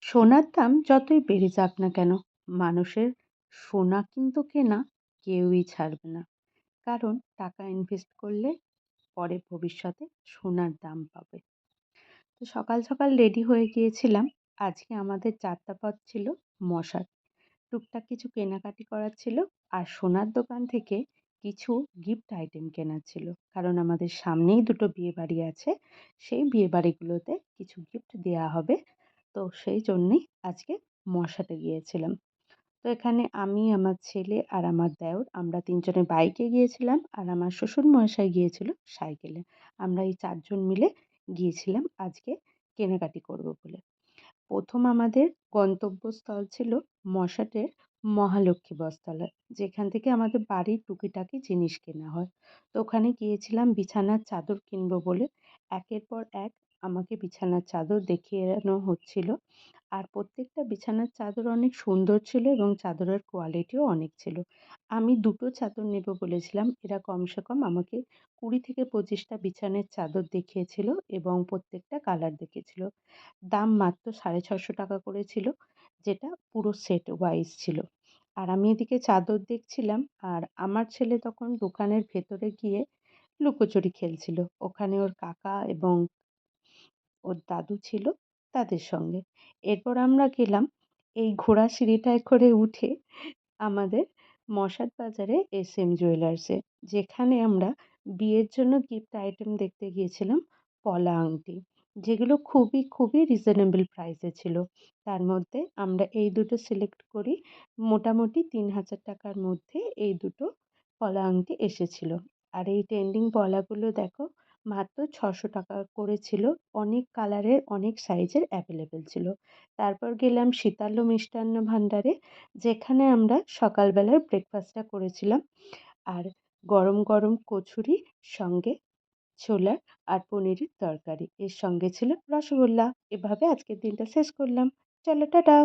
সোনার দাম যতই বেড়ে যাক না কেন, মানুষের সোনা কিন্তু কেনা কেউই ছাড়বে না। কারণ টাকা ইনভেস্ট করলে পরে ভবিষ্যতে সোনার দাম পাবে। তো সকাল সকাল রেডি হয়ে গিয়েছিলাম। আজকে আমাদের যাত্রাপথ ছিল মশার। টুকটাক কিছু কেনাকাটি করার ছিল। আর সোনার দোকান থেকে কিছু গিফট আইটেম কেনার ছিল। কারণ আমাদের সামনেই দুটো বিয়েবাড়ি আছে। সেই বিয়েবাড়িগুলোতে কিছু গিফট দেয়া হবে। তো সেই জন্যেই আজকে মশাতে গিয়েছিলাম। তো এখানে আমি, আমার ছেলে আর আমার দেওর আমরা ৩ জনে বাইকে গিয়েছিলাম আর আমার শ্বশুরমশাই গিয়েছিল সাইকেলে। আমরা এই ৪ জন মিলে গিয়েছিলাম আজকে কেনাকাটি করব বলে। ১ম আমাদের গন্তব্যস্থল ছিল মশাটের মহালক্ষ্মী বস্ত্রালয়, যেখান থেকে আমাদের বাড়ির টুকিটাকি জিনিস কেনা হয়। তো ওখানে গিয়েছিলাম বিছানার চাদর কিনবো বলে। একের পর এক আমাকে বিছানার চাদর দেখিয়ানো হচ্ছিল। আর প্রত্যেকটা বিছানার চাদর অনেক সুন্দর ছিল এবং চাদরের কোয়ালিটিও অনেক ছিল। আমি ২ টো চাদর নেবো বলেছিলাম। এরা কমসে কম আমাকে ২০ থেকে ২৫ টা বিছানার চাদর দেখিয়েছিল এবং প্রত্যেকটা কালার দেখিয়েছিল। দাম মাত্র ৳৬৫০ করে ছিল, যেটা পুরো সেট ওয়াইজ ছিল। আর আমি এদিকে চাদর দেখছিলাম আর আমার ছেলে তখন দোকানের ভেতরে গিয়ে লুকোচুরি খেলছিল। ওখানে ওর কাকা এবং ওর দাদু ছিল তাদের সঙ্গে। এরপর আমরা গেলাম এই ঘোড়া সিঁড়িটায় করে উঠে আমাদের মশাট বাজারে এসএম জুয়েলার্সে, যেখানে আমরা বিয়ের জন্য গিফট আইটেম দেখতে গিয়েছিলাম। পলা আংটি, যেগুলো খুবই খুবই রিজনেবল প্রাইসে ছিল। তার মধ্যে আমরা এই দুটো সিলেক্ট করি। মোটামুটি ৳৩,০০০ মধ্যে এই দুটো পলা আংটি এসেছিল। আর এই ট্রেন্ডিং পলাগুলো দেখো মাত্র ৳৬০০ করে ছিল। অনেক কালারের অনেক সাইজের অ্যাভেলেবেল ছিল। তারপর গেলাম সীতালু মিষ্টান্ন ভান্ডারে, যেখানে আমরা সকালবেলার ব্রেকফাস্টটা করেছিলাম। আর গরম গরম কচুরি, সঙ্গে ছোলার আর পনিরের তরকারি। এর সঙ্গে ছিল রসগোল্লা। এভাবে আজকের দিনটা শেষ করলাম। চলো টাটা।